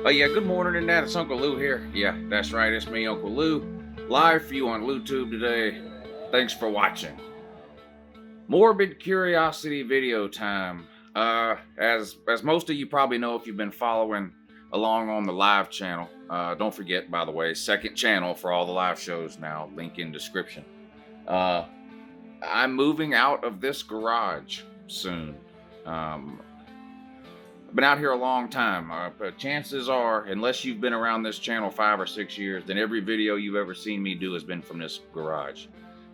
Oh yeah, good morning Internet, it's Uncle Lou here. Yeah, that's right, it's me, Uncle Lou, live for you on Loutube today. Thanks for watching. Morbid curiosity video time. As most of you probably know if you've been following along on the live channel, don't forget, by the way, second channel for all the live shows now, link in description. I'm moving out of this garage soon. I've been out here a long time, but chances are, unless you've been around this channel 5 or 6 years, then every video you've ever seen me do has been from this garage,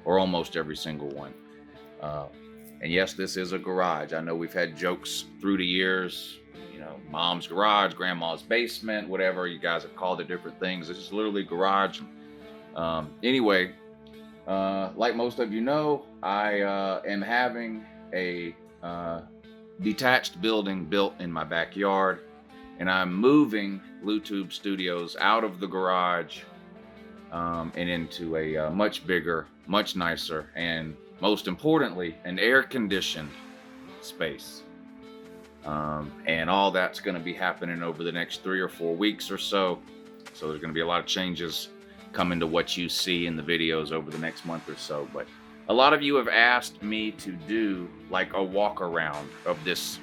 or almost every single one. And yes, this is a garage. I know we've had jokes through the years, you know, mom's garage, grandma's basement, whatever you guys have called it, different things. This is literally garage. Anyway, like most of you know, I am having a detached building built in my backyard, and I'm moving Loutube Studios out of the garage and into a much bigger, much nicer, and most importantly, an air-conditioned space. And all that's going to be happening over the next 3 or 4 weeks or so. So there's going to be a lot of changes coming to what you see in the videos over the next month or so. But a lot of you have asked me to do like a walk around of this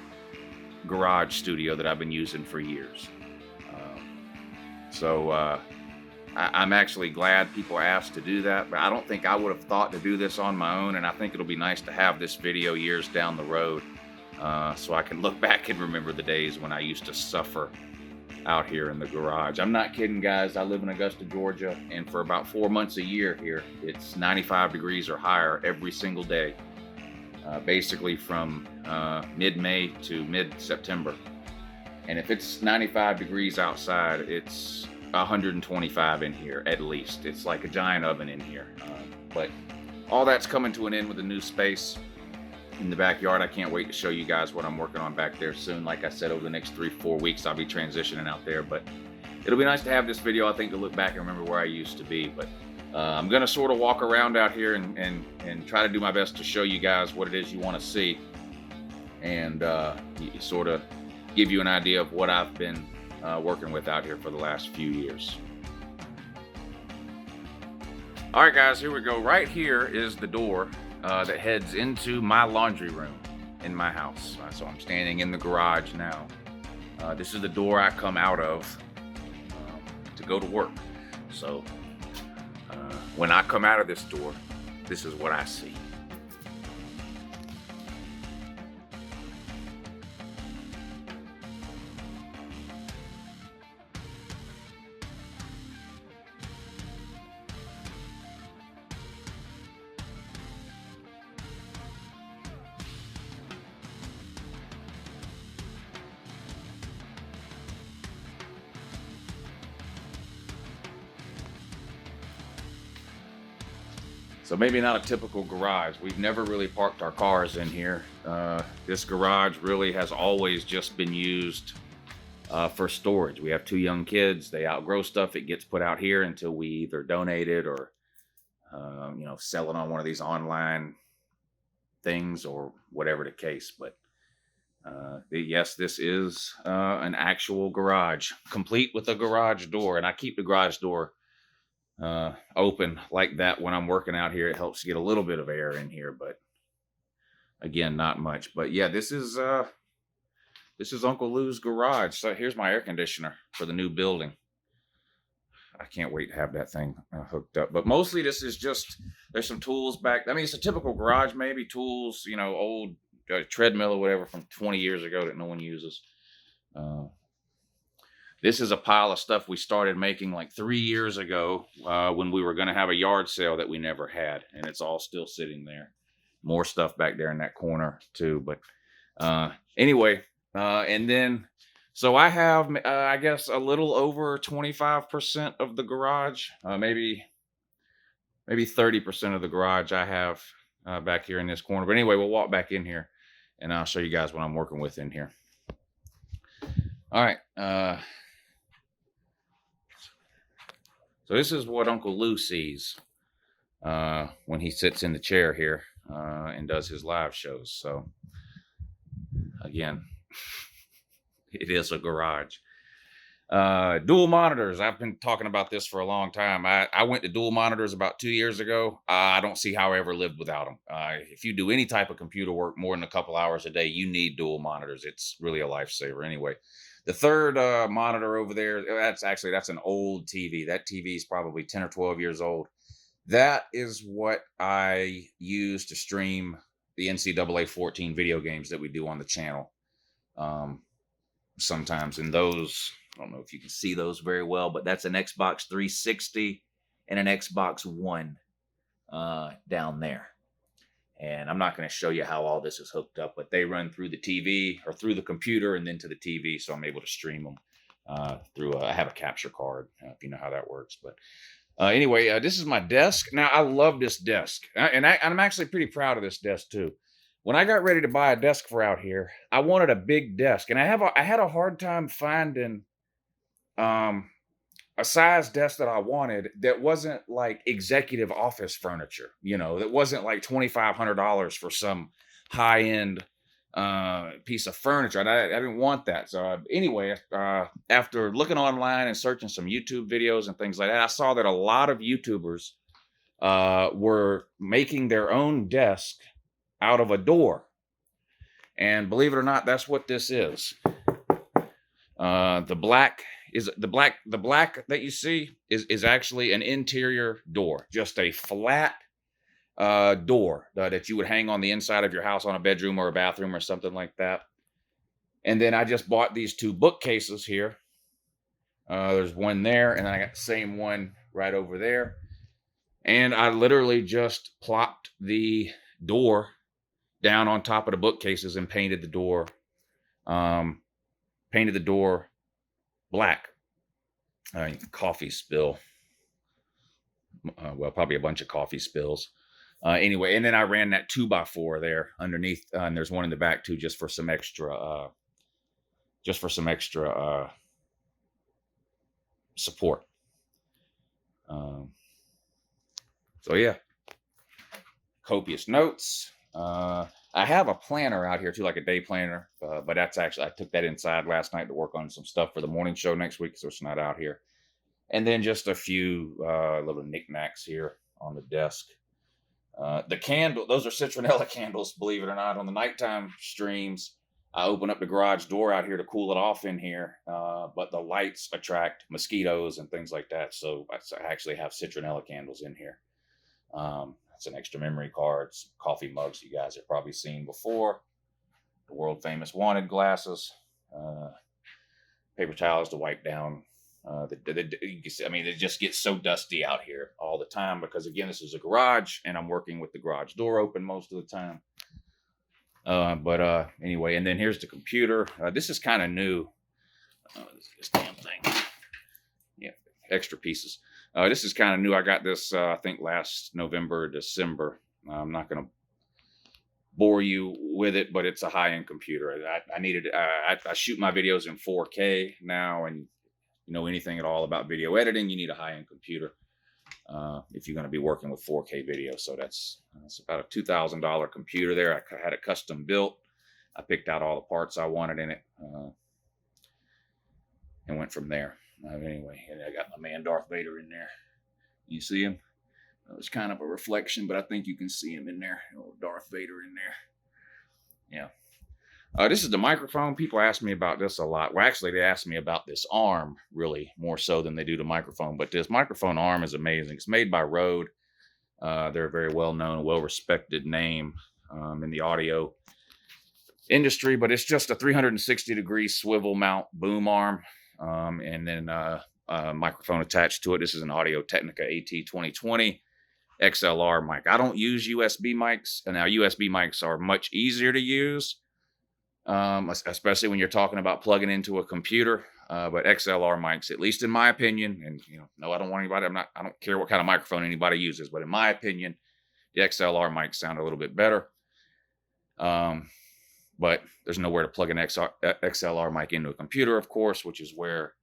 garage studio that I've been using for years. I'm actually glad people asked to do that, but I don't think I would have thought to do this on my own, and I think it'll be nice to have this video years down the road so I can look back and remember the days when I used to suffer out here in the garage. I'm not kidding, guys. I live in Augusta, Georgia, and for about 4 months a year here, it's 95 degrees or higher every single day, basically from mid-May to mid-September. And if it's 95 degrees outside, it's 125 in here at least. It's like a giant oven in here. But all that's coming to an end with a new space in the backyard. I can't wait to show you guys what I'm working on back there soon. Like I said, over the next 3-4 weeks, I'll be transitioning out there. But it'll be nice to have this video, I think, to look back and remember where I used to be. But I'm going to sort of walk around out here and try to do my best to show you guys what it is you want to see. And sort of give you an idea of what I've been working with out here for the last few years. All right, guys, here we go. Right here is the door that heads into my laundry room in my house. So I'm standing in the garage now. This is the door I come out of to go to work. So when I come out of this door, this is what I see. So maybe not a typical garage. We've never really parked our cars in here. This garage really has always just been used for storage. We have 2 young kids. They outgrow stuff. It gets put out here until we either donate it or, you know, sell it on one of these online things or whatever the case. But yes, this is an actual garage, complete with a garage door. And I keep the garage door open like that when I'm working out here. It helps get a little bit of air in here, but again, not much. But yeah, this is Uncle Lou's garage. So here's my air conditioner for the new building. I can't wait to have that thing hooked up. But mostly this is just, there's some tools back. I mean, it's a typical garage, maybe tools, you know, old treadmill or whatever from 20 years ago that no one uses. This is a pile of stuff we started making like 3 years ago when we were going to have a yard sale that we never had. And it's all still sitting there. More stuff back there in that corner too. But anyway, and then, so I have, I guess, a little over 25% of the garage. Maybe 30% of the garage I have back here in this corner. But anyway, we'll walk back in here and I'll show you guys what I'm working with in here. All right. So this is what Uncle Lou sees when he sits in the chair here and does his live shows. So again, it is a garage. Dual monitors. I've been talking about this for a long time. I went to dual monitors about 2 years ago. I don't see how I ever lived without them. If you do any type of computer work more than a couple hours a day, you need dual monitors. It's really a lifesaver. Anyway, the third monitor over there, that's an old TV. That TV is probably 10 or 12 years old. That is what I use to stream the NCAA 14 video games that we do on the channel. Sometimes, and those, I don't know if you can see those very well, but that's an Xbox 360 and an Xbox One down there. And I'm not going to show you how all this is hooked up, but they run through the TV or through the computer and then to the TV, so I'm able to stream them through. I have a capture card, if you know how that works. But anyway, this is my desk. Now, I love this desk, and I'm actually pretty proud of this desk too. When I got ready to buy a desk for out here, I wanted a big desk, and I had a hard time finding a size desk that I wanted that wasn't like executive office furniture, that wasn't like $2,500 for some high end piece of furniture. And I didn't want that. So anyway, after looking online and searching some YouTube videos and things like that, I saw that a lot of YouTubers were making their own desk out of a door. And believe it or not, that's what this is. The black that you see is actually an interior door, just a flat door that you would hang on the inside of your house on a bedroom or a bathroom or something like that. And then I just bought these two bookcases here. There's one there, and then I got the same one right over there. And I literally just plopped the door down on top of the bookcases and painted the door black. Coffee spill. Well, probably a bunch of coffee spills. Anyway, and then I ran that 2x4 there underneath, and there's one in the back too, just for some extra support. So yeah, copious notes. I have a planner out here too, like a day planner, but that's actually, I took that inside last night to work on some stuff for the morning show next week, so it's not out here. And then just a few little knickknacks here on the desk. The candle, those are citronella candles, believe it or not. On the nighttime streams, I open up the garage door out here to cool it off in here, but the lights attract mosquitoes and things like that, so I actually have citronella candles in here. Some extra memory cards, coffee mugs you guys have probably seen before, the world famous wanted glasses, paper towels to wipe down. You can see, I mean, it just gets so dusty out here all the time because, again, this is a garage and I'm working with the garage door open most of the time. But anyway, and then here's the computer. This is kind of new. This damn thing. Yeah, extra pieces. This is kind of new. I got this, I think, last November, December. I'm not going to bore you with it, but it's a high-end computer. I needed. I shoot my videos in 4K now, and anything at all about video editing, you need a high-end computer if you're going to be working with 4K video. So that's about a $2,000 computer there. I had it custom built. I picked out all the parts I wanted in it and went from there. Anyway, and I got my man Darth Vader in there. You see him? It's kind of a reflection, but I think you can see him in there. Darth Vader in there. Yeah. This is the microphone. People ask me about this a lot. Well, actually, they ask me about this arm really more so than they do the microphone. But this microphone arm is amazing. It's made by Rode. They're a very well-known, well-respected name in the audio industry. But it's just a 360-degree swivel mount boom arm. And then a microphone attached to it. This is an Audio-Technica AT2020 XLR mic. I don't use USB mics, and now USB mics are much easier to use, especially when you're talking about plugging into a computer. But XLR mics, at least in my opinion, and no, I don't want anybody. I don't care what kind of microphone anybody uses, but in my opinion, the XLR mics sound a little bit better. But there's nowhere to plug an XLR mic into a computer, of course, which is where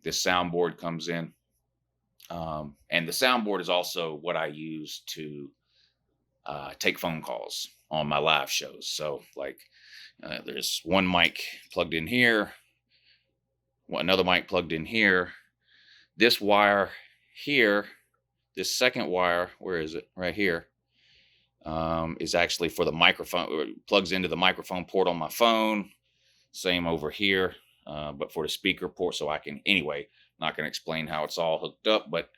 this soundboard comes in. And the soundboard is also what I use to take phone calls on my live shows. So, like, there's one mic plugged in here, another mic plugged in here. This wire here, this second wire, where is it? Right here, is actually for the microphone. It plugs into the microphone port on my phone. Same over here, but for the speaker port, so I can, anyway, not going to explain how it's all hooked up, but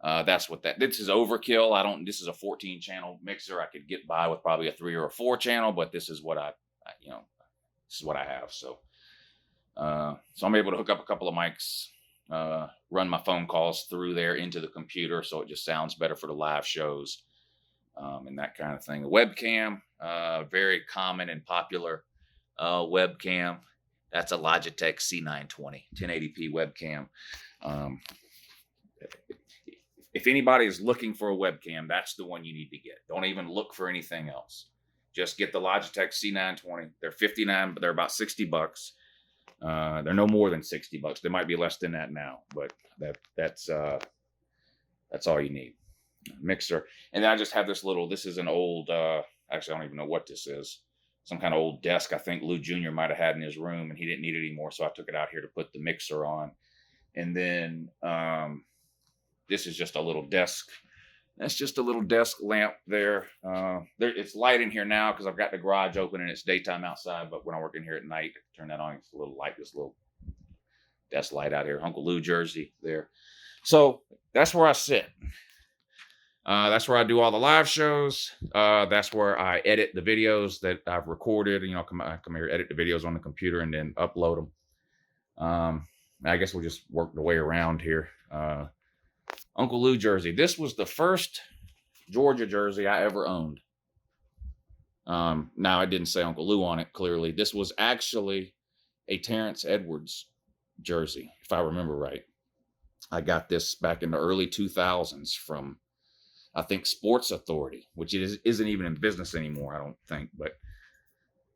that's what this is. Overkill. This is a 14 channel mixer. I could get by with probably a 3 or a 4 channel, but this is what this is what I have. So I'm able to hook up a couple of mics, run my phone calls through there into the computer, so it just sounds better for the live shows, and that kind of thing. The webcam, very common and popular webcam. That's a Logitech C920 1080p webcam. If anybody is looking for a webcam, that's the one you need to get. Don't even look for anything else. Just get the Logitech C920. They're $59, but they're about $60. They're no more than $60. They might be less than that now, but that's all you need. Mixer. And then I just have this little, this is an old, actually I don't even know what this is. Some kind of old desk I think Lou Jr. might have had in his room, and he didn't need it anymore, so I took it out here to put the mixer on. And then this is just a little desk. That's just a little desk lamp there. It's light in here now because I've got the garage open and it's daytime outside, but when I work in here at night, I turn that on. It's a little light, this little desk light out here. Uncle Lou jersey there. So that's where I sit. That's where I do all the live shows. That's where I edit the videos that I've recorded. You know, come here, edit the videos on the computer, and then upload them. I guess we'll just work the way around here. Uncle Lou jersey. This was the first Georgia jersey I ever owned. Now, I didn't say Uncle Lou on it, clearly. This was actually a Terrence Edwards jersey, if I remember right. I got this back in the early 2000s from, I think, Sports Authority, which isn't even in business anymore, I don't think.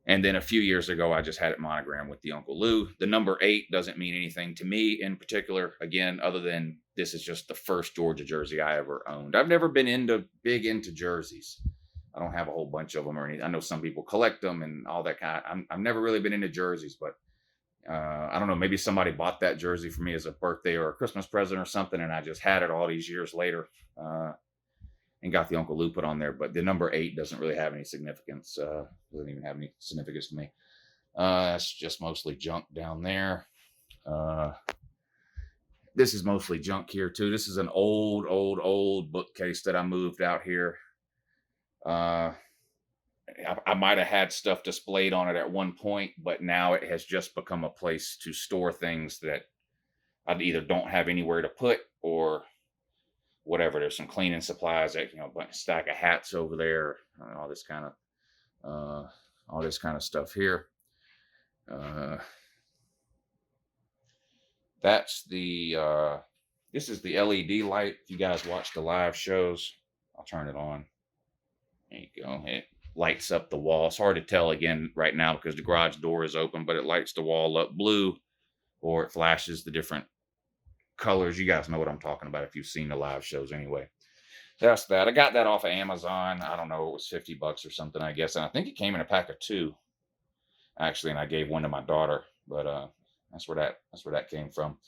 And then a few years ago, I just had it monogrammed with the Uncle Lou. The number 8 doesn't mean anything to me in particular, again, other than this is just the first Georgia jersey I ever owned. I've never been big into jerseys. I don't have a whole bunch of them or anything. I know some people collect them and all that kind of, I've never really been into jerseys, but I don't know, maybe somebody bought that jersey for me as a birthday or a Christmas present or something, and I just had it all these years later. And got the Uncle Lou put on there, but the number 8 doesn't really have any significance. Doesn't even have any significance to me. It's just mostly junk down there. This is mostly junk here too. This is an old bookcase that I moved out here. I might have had stuff displayed on it at one point, but now it has just become a place to store things that I either don't have anywhere to put or whatever. There's some cleaning supplies, a stack of hats over there, all this kind of stuff here. That's this is the LED light. If you guys watch the live shows, I'll turn it on. There you go. It lights up the wall. It's hard to tell again right now because the garage door is open, but it lights the wall up blue, or it flashes the different colors. You guys know what I'm talking about if you've seen the live shows anyway. That's that. I got that off of Amazon. I don't know, it was $50 or something, I guess. And I think it came in a pack of 2, actually, and I gave one to my daughter. But that's where that came from.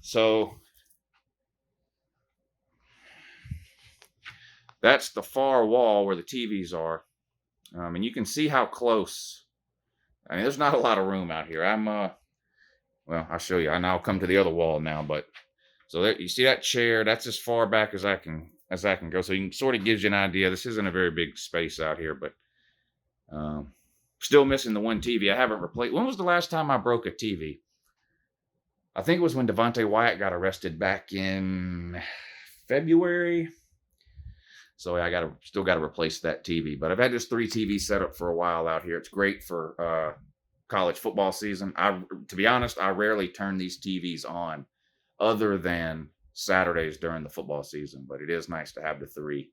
So that's the far wall where the TVs are. And you can see how close. I mean, there's not a lot of room out here. Well, I'll show you. I'll come to the other wall now, but so there, you see that chair? That's as far back as I can go. So you can sort of gives you an idea. This isn't a very big space out here, but still missing the one TV. I haven't replaced. When was the last time I broke a TV? I think it was when Devontae Wyatt got arrested back in February. So I still got to replace that TV. But I've had this 3 TV setup for a while out here. It's great for college football season. To be honest, I rarely turn these TVs on other than Saturdays during the football season, but it is nice to have the 3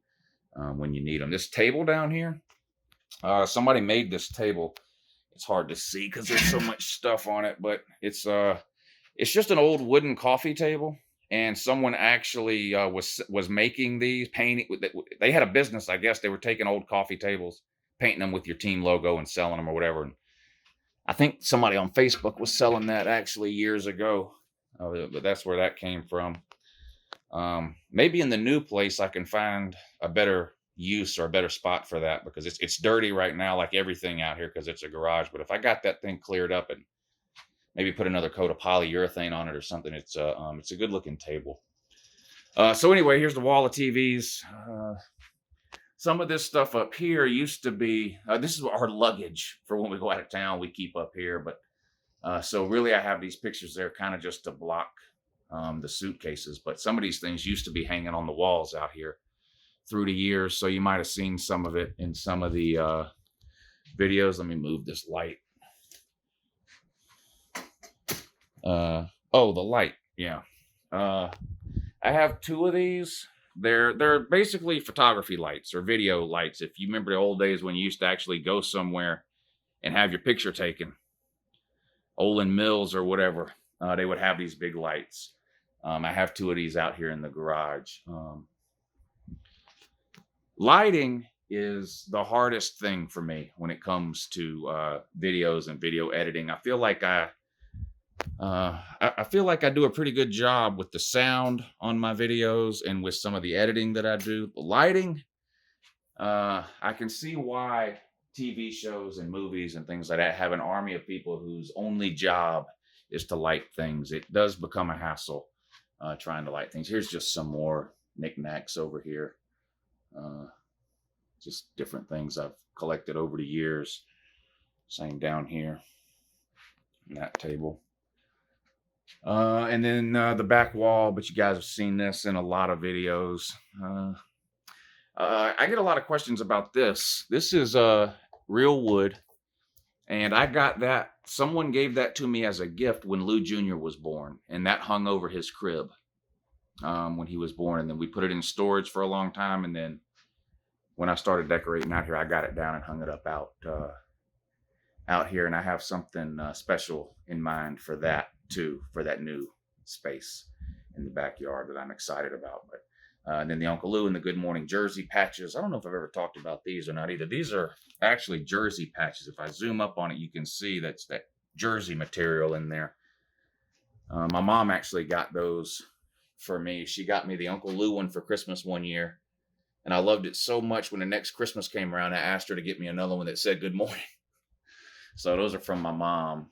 when you need them. This table down here, somebody made this table. It's hard to see because there's so much stuff on it, but it's just an old wooden coffee table, and someone actually was making these, painting. They had a business, I guess. They were taking old coffee tables, painting them with your team logo and selling them or whatever. I think somebody on Facebook was selling that actually years ago, but that's where that came from. Maybe in the new place I can find a better use or a better spot for that, because it's dirty right now, like everything out here, because it's a garage. But if I got that thing cleared up and maybe put another coat of polyurethane on it or something, it's a good looking table. So anyway, here's the wall of TVs. Some of this stuff up here used to be, this is our luggage for when we go out of town, we keep up here. But so really I have these pictures there kind of just to block the suitcases. But some of these things used to be hanging on the walls out here through the years. So you might have seen some of it in some of the videos. Let me move this light. Oh, the light. Yeah. I have two of these. They're basically photography lights or video lights. If you remember the old days when you used to actually go somewhere and have your picture taken, Olin Mills or whatever, they would have these big lights. I have two of these out here in the garage. Lighting is the hardest thing for me when it comes to videos and video editing. I feel like I feel like I do a pretty good job with the sound on my videos and with some of the editing that I do. The lighting, I can see why TV shows and movies and things like that have an army of people whose only job is to light things. It does become a hassle trying to light things. Here's just some more knickknacks over here. Just different things I've collected over the years. Same down here on that table. And then the back wall, but you guys have seen this in a lot of videos. I get a lot of questions about this. This is real wood, and I got that. Someone gave that to me as a gift when Lou Jr. was born, and that hung over his crib when he was born. And then we put it in storage for a long time, and then when I started decorating out here, I got it down and hung it up out here. And I have something special in mind for that too, for that new space in the backyard that I'm excited about. But and then the Uncle Lou and the Good Morning jersey patches. I don't know if I've ever talked about these or not either. These are actually jersey patches. If I zoom up on it, you can see that's that jersey material in there. My mom actually got those for me. She got me the Uncle Lou one for Christmas one year, and I loved it so much when the next Christmas came around, I asked her to get me another one that said good morning. So those are from my mom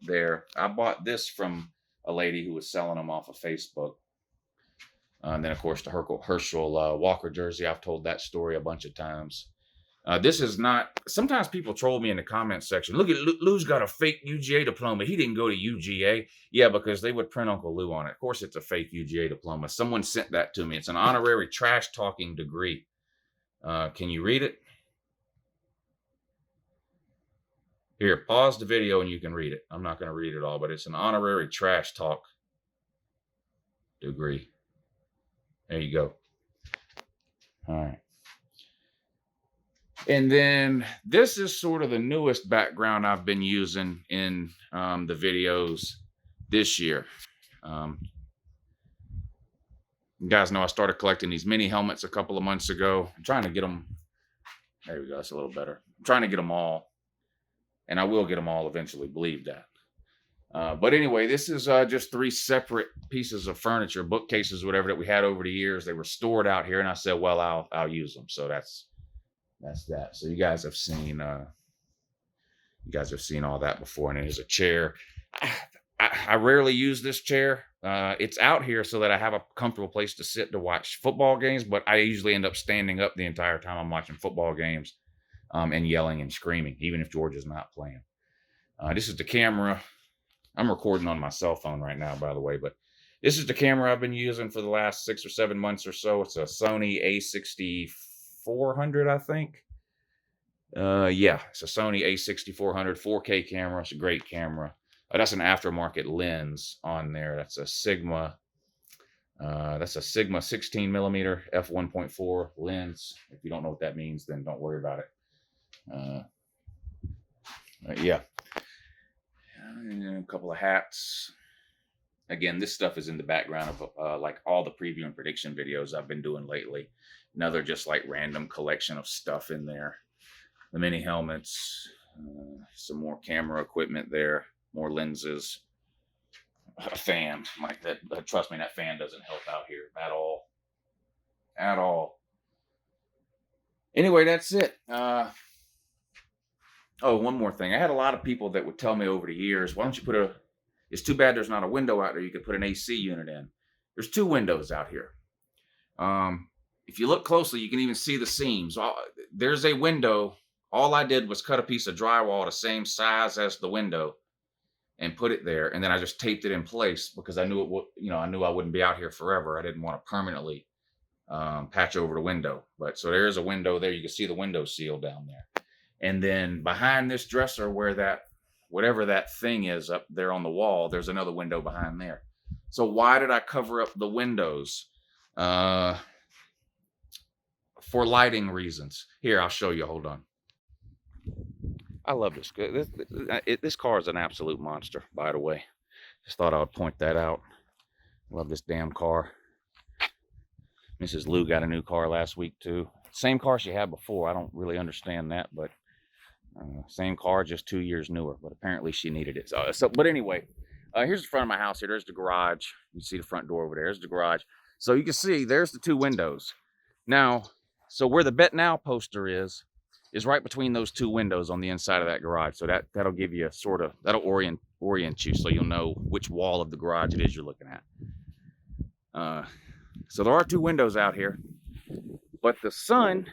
there. I bought this from a lady who was selling them off of Facebook. And then, of course, the Herschel Walker jersey. I've told that story a bunch of times. This is not... Sometimes people troll me in the comment section. Look at Lou's got a fake UGA diploma. He didn't go to UGA. Yeah, because they would print Uncle Lou on it. Of course, it's a fake UGA diploma. Someone sent that to me. It's an honorary trash talking degree. Can you read it? Here, pause the video and you can read it. I'm not going to read it all, but it's an honorary trash talk degree. There you go. All right. And then this is sort of the newest background I've been using in the videos this year. You guys know I started collecting these mini helmets a couple of months ago. I'm trying to get them. There we go. That's a little better. I'm trying to get them all. And I will get them all eventually, believe that. But anyway, this is just three separate pieces of furniture, bookcases, whatever, that we had over the years. They were stored out here, and I said, well, I'll use them. So that's that. So you guys have seen all that before. And there's a chair. I rarely use this chair. It's out here so that I have a comfortable place to sit to watch football games, but I usually end up standing up the entire time I'm watching football games and yelling and screaming, even if Georgia's not playing. This is the camera. I'm recording on my cell phone right now, by the way, but this is the camera I've been using for the last 6 or 7 months or so. It's a Sony a6400, I think. Yeah, it's a Sony a6400 4K camera. It's a great camera. That's an aftermarket lens on there. That's a Sigma 16 millimeter f1.4 lens. If you don't know what that means, then don't worry about it. Yeah. And a couple of hats. Again, this stuff is in the background of like all the preview and prediction videos I've been doing lately. Another just like random collection of stuff in there. The mini helmets, Some more camera equipment there, more lenses, a fan like that. Trust me, that fan doesn't help out here at all. At all. Anyway, that's it. Oh, one more thing. I had a lot of people that would tell me over the years, why don't you put a, it's too bad there's not a window out there you could put an AC unit in. There's 2 windows out here. If you look closely, you can even see the seams. There's a window. All I did was cut a piece of drywall the same size as the window and put it there. And then I just taped it in place because I knew it would, I knew I wouldn't be out here forever. I didn't want to permanently patch over the window. But so there's a window there. You can see the window seal down there. And then behind this dresser where that, whatever that thing is up there on the wall, there's another window behind there. So why did I cover up the windows? For lighting reasons. Here, I'll show you. Hold on. I love this. This car is an absolute monster, by the way. Just thought I would point that out. Love this damn car. Mrs. Lou got a new car last week, too. Same car she had before. I don't really understand that, but same car, just 2 years newer. But apparently she needed it. But anyway, here's the front of my house here. There's the garage. You see the front door over there. There's the garage. So you can see there's the 2 windows. Now, so where the Bet Now poster is right between those 2 windows on the inside of that garage. So that'll give you a sort of, that'll orient you so you'll know which wall of the garage it is you're looking at. So there are 2 windows out here, but the sun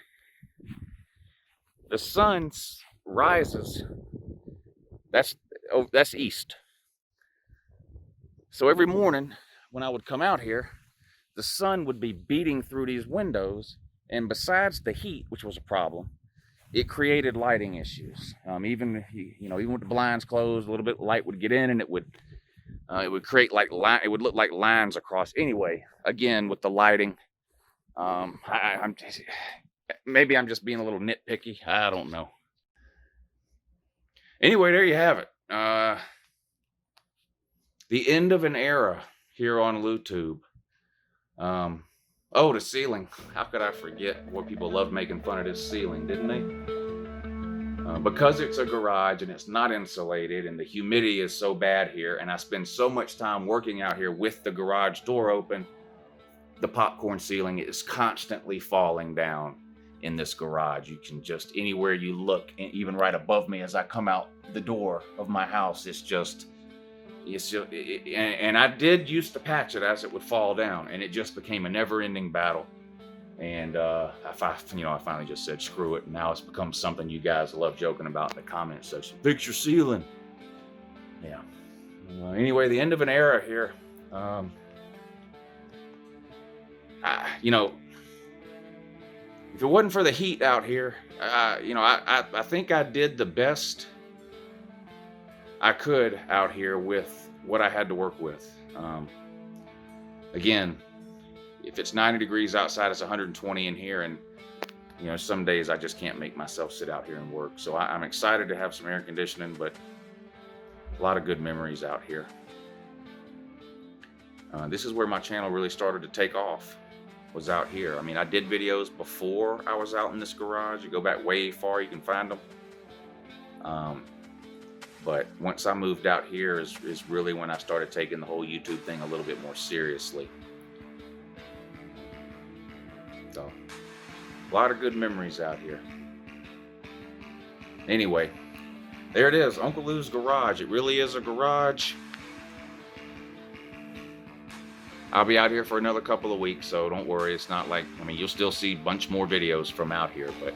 rises. That's east. So every morning when I would come out here, the sun would be beating through these windows, and besides the heat, which was a problem, it created lighting issues. Even with the blinds closed, a little bit of light would get in, and it would create it would look like lines across. Anyway, again with the lighting, maybe I'm just being a little nitpicky. I don't know. Anyway, there you have it. The end of an era here on Loutube. Oh, the ceiling. How could I forget? Boy, people love making fun of this ceiling, didn't they? Because it's a garage and it's not insulated and the humidity is so bad here, and I spend so much time working out here with the garage door open, the popcorn ceiling is constantly falling down in this garage. You can just, anywhere you look, and even right above me as I come out the door of my house, and I did used to patch it as it would fall down, and it just became a never-ending battle. And I finally just said screw it. Now it's become something you guys love joking about in the comment section. Fix your ceiling. Yeah. Anyway, the end of an era here. If it wasn't for the heat out here, I think I did the best I could out here with what I had to work with. Again, if it's 90 degrees outside, it's 120 in here, and some days I just can't make myself sit out here and work. So I'm excited to have some air conditioning, but a lot of good memories out here. This is where my channel really started to take off, was out here. I mean, I did videos before I was out in this garage. You go back way far, you can find them. But once I moved out here is really when I started taking the whole YouTube thing a little bit more seriously. So, a lot of good memories out here. Anyway, there it is, Uncle Lou's garage. It really is a garage. I'll be out here for another couple of weeks, so don't worry. It's not like, you'll still see a bunch more videos from out here, but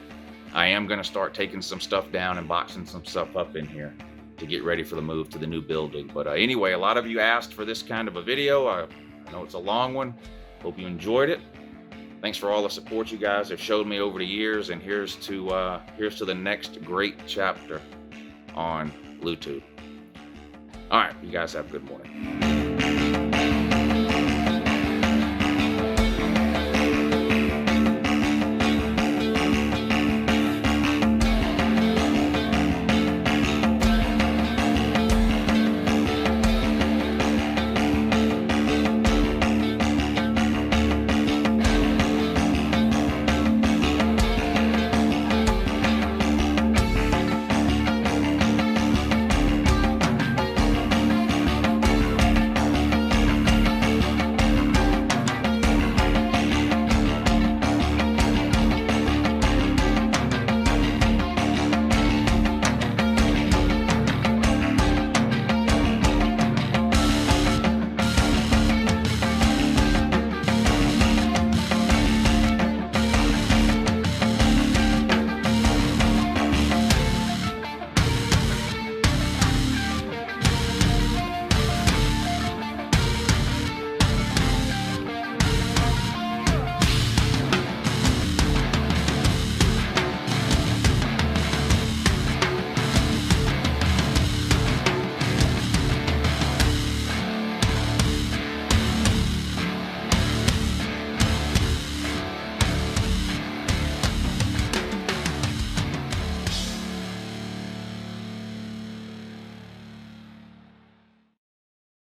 I am going to start taking some stuff down and boxing some stuff up in here to get ready for the move to the new building. But anyway, a lot of you asked for this kind of a video. I know it's a long one. Hope you enjoyed it. Thanks for all the support you guys have showed me over the years, and here's to the next great chapter on Loutube. All right, you guys have a good morning.